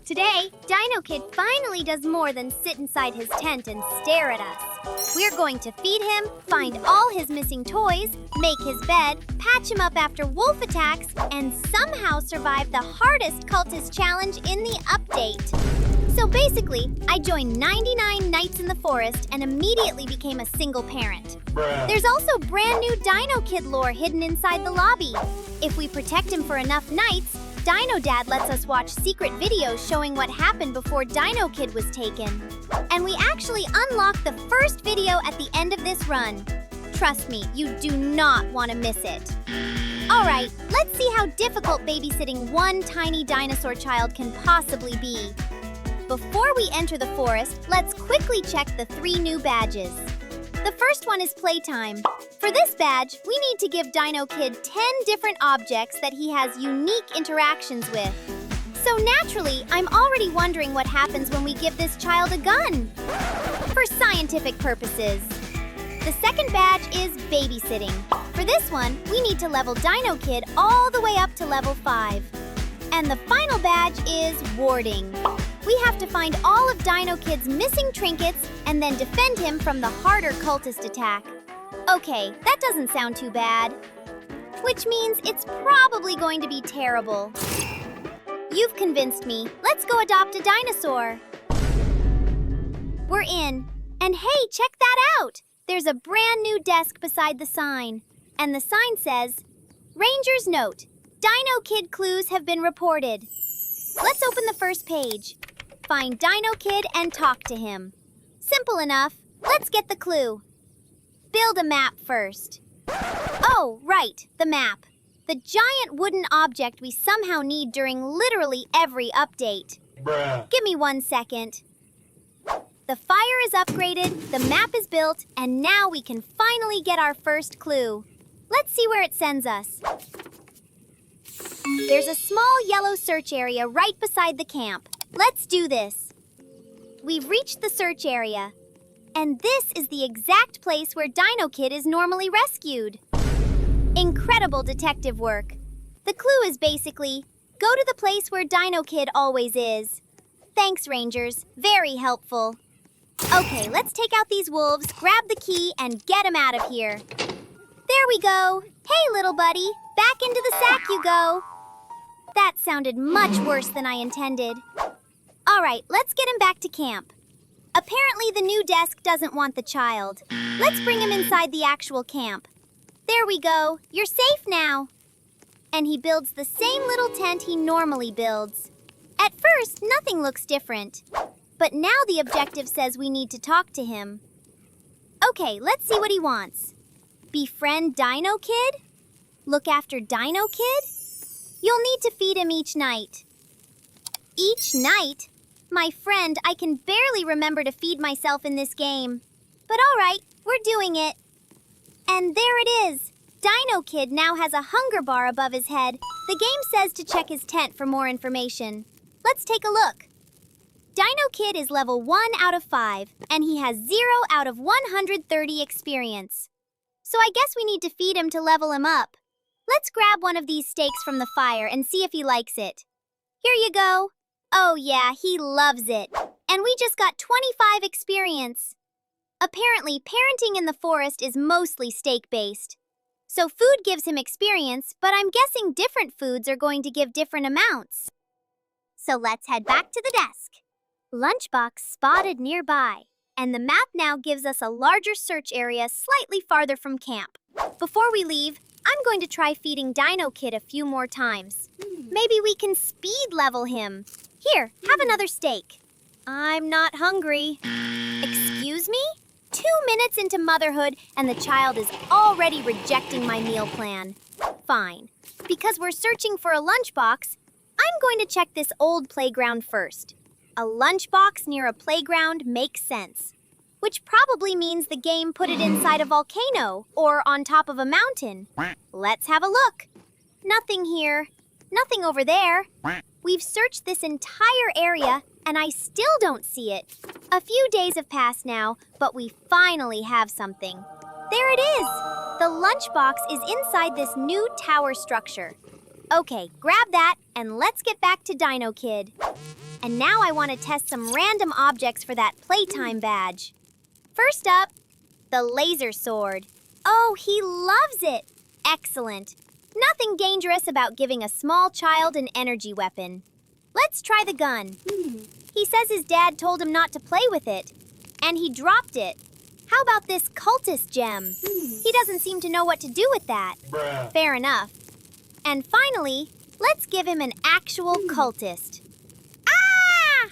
Today, Dino Kid finally does more than sit inside his tent and stare at us. We're going to feed him, find all his missing toys, make his bed, patch him up after wolf attacks, and somehow survive the hardest cultist challenge in the update. So basically, I joined 99 nights in the forest and immediately became a single parent. There's also brand new Dino Kid lore hidden inside the lobby. If we protect him for enough nights, Dino Dad lets us watch secret videos showing what happened before Dino Kid was taken. And we actually unlock the first video at the end of this run. Trust me, you do not want to miss it. Alright, let's see how difficult babysitting one tiny dinosaur child can possibly be. Before we enter the forest, let's quickly check the 3 new badges. The first one is Playtime. For this badge, we need to give Dino Kid 10 different objects that he has unique interactions with. So naturally, I'm already wondering what happens when we give this child a gun. For scientific purposes. The second badge is Babysitting. For this one, we need to level Dino Kid all the way up to level 5. And the final badge is Warding. We have to find all of Dino Kid's missing trinkets and then defend him from the harder cultist attack. Okay, that doesn't sound too bad. Which means it's probably going to be terrible. You've convinced me. Let's go adopt a dinosaur. We're in. And hey, check that out! There's a brand new desk beside the sign. And the sign says, Ranger's Note, Dino Kid clues have been reported. Let's open the first page. Find Dino Kid and talk to him. Simple enough. Let's get the clue. Build a map first. Oh, right, the map. The giant wooden object we somehow need during literally every update. Give me 1 second. The fire is upgraded, the map is built, and now we can finally get our first clue. Let's see where it sends us. There's a small yellow search area right beside the camp. Let's do this. We've reached the search area. And this is the exact place where Dino Kid is normally rescued. Incredible detective work. The clue is basically, go to the place where Dino Kid always is. Thanks, Rangers. Very helpful. Okay, let's take out these wolves, grab the key, and get him out of here. There we go. Hey, little buddy. Back into the sack you go. That sounded much worse than I intended. All right, let's get him back to camp. Apparently, the new desk doesn't want the child. Let's bring him inside the actual camp. There we go. You're safe now. And he builds the same little tent he normally builds. At first, nothing looks different. But now the objective says we need to talk to him. Okay, let's see what he wants. Befriend Dino Kid? Look after Dino Kid? You'll need to feed him each night. Each night? My friend, I can barely remember to feed myself in this game. But all right, we're doing it. And there it is. Dino Kid now has a hunger bar above his head. The game says to check his tent for more information. Let's take a look. Dino Kid is level 1 out of 5, and he has 0 out of 130 experience. So I guess we need to feed him to level him up. Let's grab one of these steaks from the fire and see if he likes it. Here you go. Oh yeah, he loves it. And we just got 25 experience. Apparently, parenting in the forest is mostly steak-based. So food gives him experience, but I'm guessing different foods are going to give different amounts. So let's head back to the desk. Lunchbox spotted nearby. And the map now gives us a larger search area slightly farther from camp. Before we leave, I'm going to try feeding Dino Kid a few more times. Maybe we can speed level him. Here, have another steak. I'm not hungry. Excuse me? 2 minutes into motherhood and the child is already rejecting my meal plan. Fine. Because we're searching for a lunchbox, I'm going to check this old playground first. A lunchbox near a playground makes sense. Which probably means the game put it inside a volcano or on top of a mountain. Let's have a look. Nothing here. Nothing over there. We've searched this entire area, and I still don't see it. A few days have passed now, but we finally have something. There it is! The lunchbox is inside this new tower structure. Okay, grab that, and let's get back to Dino Kid. And now I want to test some random objects for that playtime badge. First up, the laser sword. Oh, he loves it! Excellent. Nothing dangerous about giving a small child an energy weapon. Let's try the gun. He says his dad told him not to play with it, and he dropped it. How about this cultist gem? He doesn't seem to know what to do with that. Bruh. Fair enough. And finally, let's give him an actual cultist. Ah!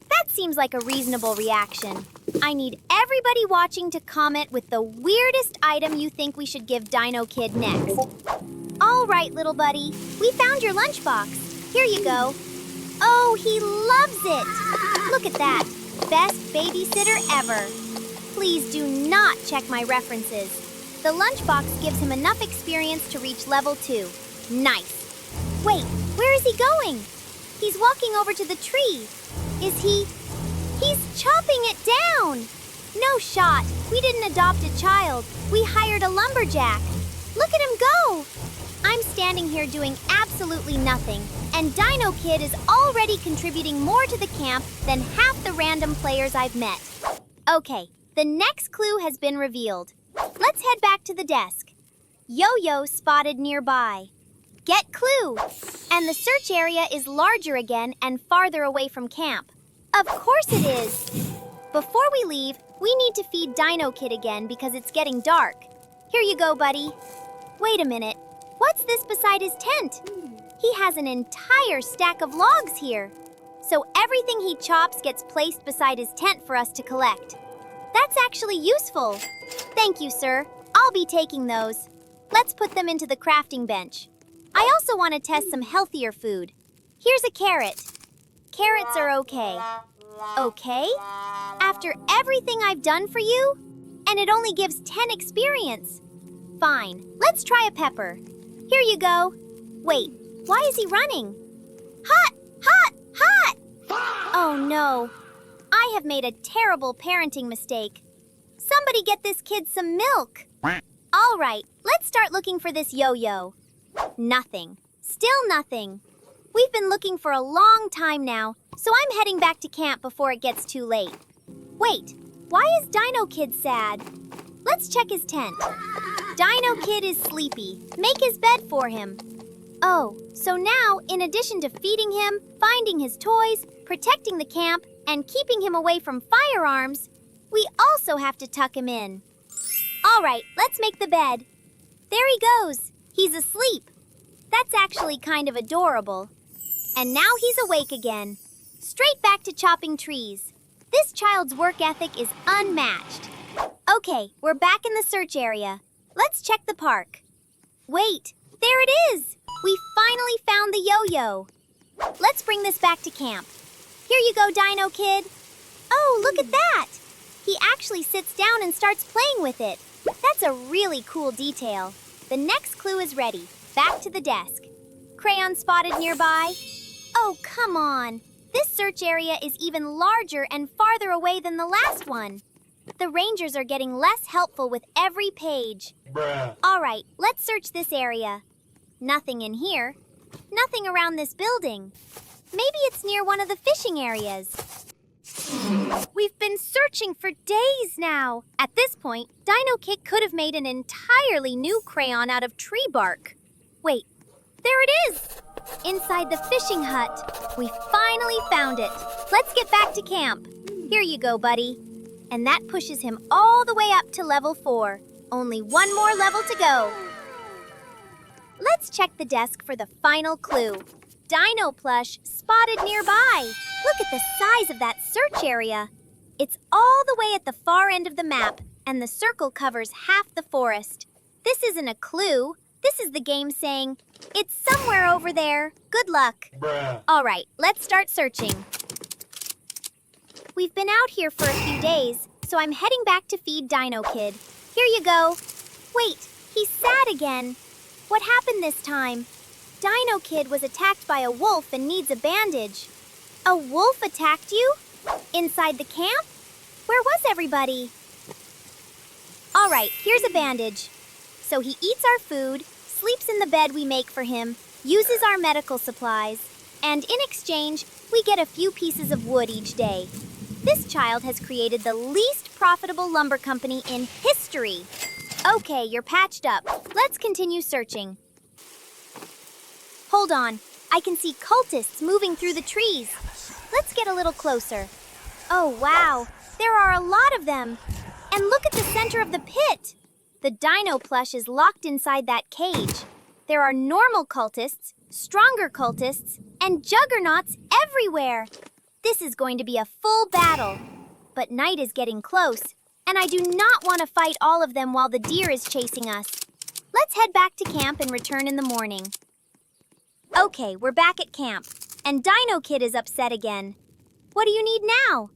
That seems like a reasonable reaction. I need everybody watching to comment with the weirdest item you think we should give Dino Kid next. All right, little buddy, we found your lunchbox. Here you go. Oh, he loves it. Look at that. Best babysitter ever. Please do not check my references. The lunchbox gives him enough experience to reach level 2. Nice. Wait, where is he going? He's walking over to the tree. Is he... He's chopping it down! No shot. We didn't adopt a child. We hired a lumberjack. Look at him go! I'm standing here doing absolutely nothing, and Dino Kid is already contributing more to the camp than half the random players I've met. Okay, the next clue has been revealed. Let's head back to the desk. Yo-Yo spotted nearby. Get clue! And the search area is larger again and farther away from camp. Of course it is! Before we leave, we need to feed Dino Kid again because it's getting dark. Here you go, buddy. Wait a minute. What's this beside his tent? He has an entire stack of logs here. So everything he chops gets placed beside his tent for us to collect. That's actually useful. Thank you, sir. I'll be taking those. Let's put them into the crafting bench. I also want to test some healthier food. Here's a carrot. Carrots are okay. Okay? After everything I've done for you? And it only gives 10 experience. Fine, let's try a pepper. Here you go. Wait, why is he running? Hot! Hot! Hot! Oh no. I have made a terrible parenting mistake. Somebody get this kid some milk. All right, let's start looking for this yo-yo. Nothing. Still nothing. We've been looking for a long time now, so I'm heading back to camp before it gets too late. Wait, why is Dino Kid sad? Let's check his tent. Dino Kid is sleepy. Make his bed for him. Oh, so now, in addition to feeding him, finding his toys, protecting the camp, and keeping him away from firearms, we also have to tuck him in. All right, let's make the bed. There he goes. He's asleep. That's actually kind of adorable. And now he's awake again. Straight back to chopping trees. This child's work ethic is unmatched. Okay, we're back in the search area. Let's check the park. Wait, there it is! We finally found the yo-yo. Let's bring this back to camp. Here you go, Dino Kid. Oh, look at that! He actually sits down and starts playing with it. That's a really cool detail. The next clue is ready. Back to the desk. Crayon spotted nearby. Oh, come on. This search area is even larger and farther away than the last one. The rangers are getting less helpful with every page. Bruh. All right, let's search this area. Nothing in here. Nothing around this building. Maybe it's near one of the fishing areas. We've been searching for days now. At this point, Dino Kid could have made an entirely new crayon out of tree bark. Wait, there it is! Inside the fishing hut. We finally found it. Let's get back to camp. Here you go, buddy. And that pushes him all the way up to level 4. Only one more level to go. Let's check the desk for the final clue. Dino Plush spotted nearby. Look at the size of that search area. It's all the way at the far end of the map, and the circle covers half the forest. This isn't a clue. This is the game saying, it's somewhere over there. Good luck. Bruh. All right, let's start searching. We've been out here for a few days, so I'm heading back to feed Dino Kid. Here you go. Wait, he's sad again. What happened this time? Dino Kid was attacked by a wolf and needs a bandage. A wolf attacked you? Inside the camp? Where was everybody? All right, here's a bandage. So he eats our food, sleeps in the bed we make for him, uses our medical supplies, and in exchange, We get a few pieces of wood each day. This child has created the least profitable lumber company in history. Okay, you're patched up. Let's continue searching. Hold on. I can see cultists moving through the trees. Let's get a little closer. Oh, wow. There are a lot of them. And look at the center of the pit. The Dino Plush is locked inside that cage. There are normal cultists, stronger cultists, and juggernauts everywhere. This is going to be a full battle. But night is getting close, and I do not want to fight all of them while the deer is chasing us. Let's head back to camp and return in the morning. Okay, we're back at camp, and Dino Kid is upset again. What do you need now?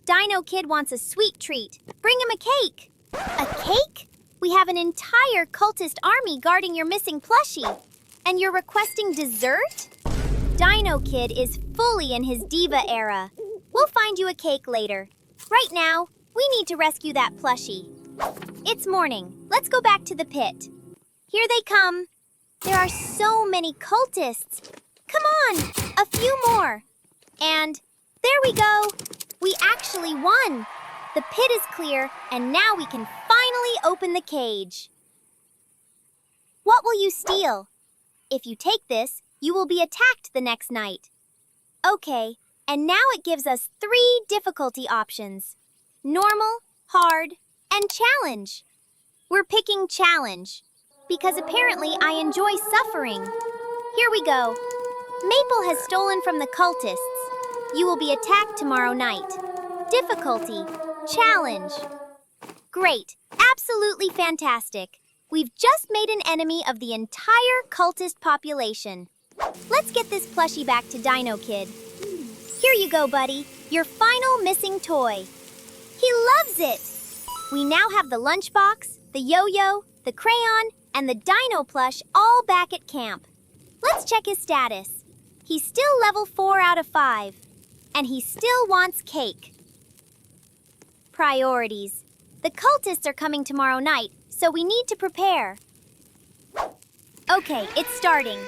Dino Kid wants a sweet treat. Bring him a cake. A cake? We have an entire cultist army guarding your missing plushie. And you're requesting dessert? Dino Kid is fully in his diva era. We'll find you a cake later. Right now, we need to rescue that plushie. It's morning. Let's go back to the pit. Here they come. There are so many cultists. Come on, a few more. And there we go. We actually won. The pit is clear, and now we can finally open the cage. What will you steal? If you take this, you will be attacked the next night. Okay, and now it gives us 3 difficulty options. Normal, hard, and challenge. We're picking challenge, because apparently I enjoy suffering. Here we go. Maple has stolen from the cultists. You will be attacked tomorrow night. Difficulty, challenge. Great, absolutely fantastic. We've just made an enemy of the entire cultist population. Let's get this plushie back to Dino Kid. Here you go, buddy, your final missing toy. He loves it! We now have the Lunchbox, the yo-yo, the crayon, and the Dino Plush all back at camp. Let's check his status. He's still level 4 out of 5, and he still wants cake. Priorities. The cultists are coming tomorrow night, so we need to prepare. Okay, it's starting.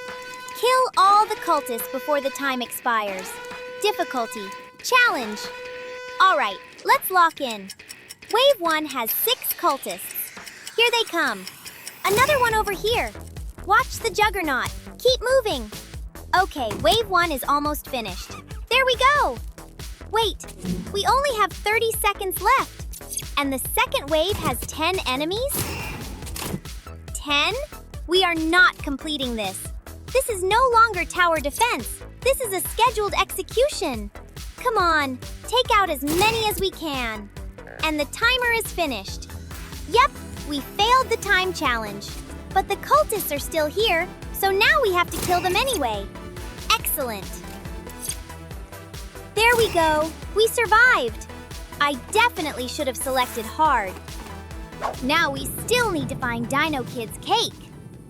Kill all the cultists before the time expires. Difficulty, challenge. All right, let's lock in. Wave 1 has 6 cultists. Here they come. Another one over here. Watch the juggernaut. Keep moving. Okay, wave 1 is almost finished. There we go. Wait, we only have 30 seconds left. And the second wave has 10 enemies? 10? We are not completing this. This is no longer tower defense. This is a scheduled execution. Come on, take out as many as we can. And the timer is finished. Yep, we failed the time challenge. But the cultists are still here, so now we have to kill them anyway. Excellent. There we go. We survived. I definitely should have selected hard. Now we still need to find Dino Kid's cake.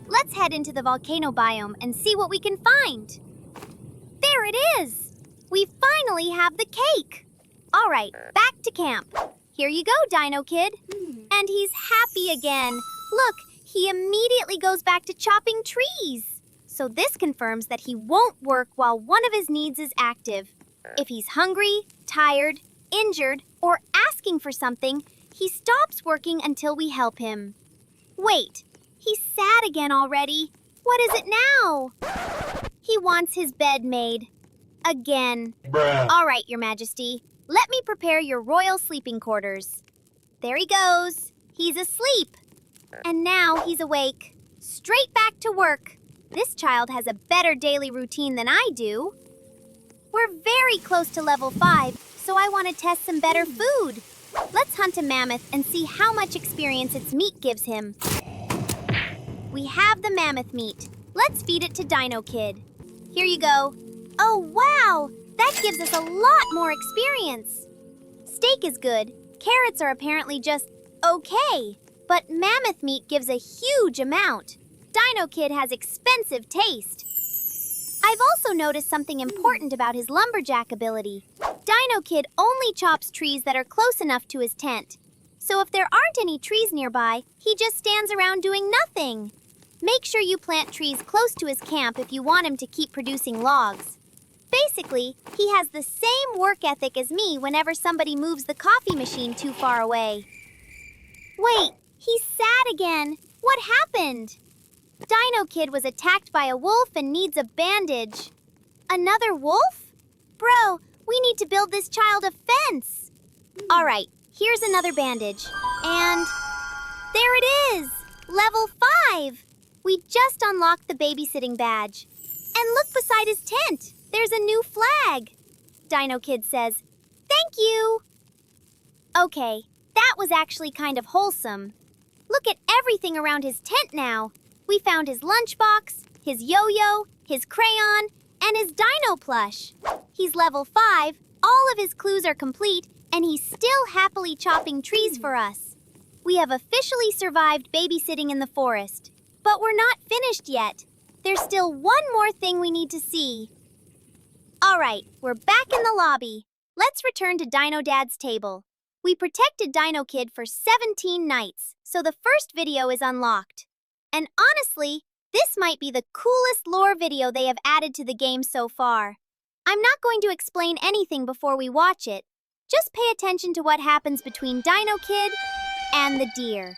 Let's head into the volcano biome and see what we can find. There it is! We finally have the cake! All right, back to camp. Here you go, Dino Kid. And he's happy again. Look, he immediately goes back to chopping trees. So this confirms that he won't work while one of his needs is active. If he's hungry, tired, injured, or asking for something, he stops working until we help him. Wait, he's sad again already. What is it now? He wants his bed made. Again. Bruh. All right, Your Majesty. Let me prepare your royal sleeping quarters. There he goes. He's asleep. And now he's awake. Straight back to work. This child has a better daily routine than I do. We're very close to level 5, so I want to test some better food. Let's hunt a mammoth and see how much experience its meat gives him. We have the mammoth meat. Let's feed it to Dino Kid. Here you go. Oh, wow! That gives us a lot more experience. Steak is good. Carrots are apparently just okay. But mammoth meat gives a huge amount. Dino Kid has expensive taste. I've also noticed something important about his lumberjack ability. Dino Kid only chops trees that are close enough to his tent. So if there aren't any trees nearby, he just stands around doing nothing. Make sure you plant trees close to his camp if you want him to keep producing logs. Basically, he has the same work ethic as me whenever somebody moves the coffee machine too far away. Wait, he's sad again. What happened? Dino Kid was attacked by a wolf and needs a bandage. Another wolf? Bro, we need to build this child a fence. All right, here's another bandage. And there it is! Level 5! We just unlocked the babysitting badge. And look beside his tent. There's a new flag. Dino Kid says, "Thank you." Okay, that was actually kind of wholesome. Look at everything around his tent now. We found his lunchbox, his yo-yo, his crayon, and his Dino Plush. He's level 5, all of his clues are complete, and he's still happily chopping trees for us. We have officially survived babysitting in the forest, but we're not finished yet. There's still one more thing we need to see. All right, we're back in the lobby. Let's return to Dino Dad's table. We protected Dino Kid for 17 nights, so the first video is unlocked. And honestly, this might be the coolest lore video they have added to the game so far. I'm not going to explain anything before we watch it. Just pay attention to what happens between Dino Kid and the deer.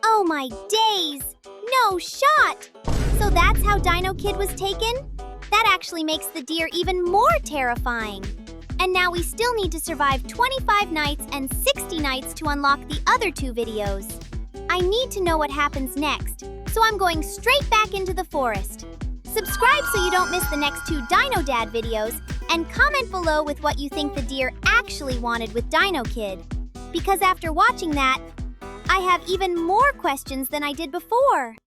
Oh my days! No shot! So that's how Dino Kid was taken? That actually makes the deer even more terrifying. And now we still need to survive 25 nights and 60 nights to unlock the other 2 videos. I need to know what happens next, so I'm going straight back into the forest. Subscribe so you don't miss the next 2 Dino Dad videos, and comment below with what you think the deer actually wanted with Dino Kid. Because after watching that, I have even more questions than I did before.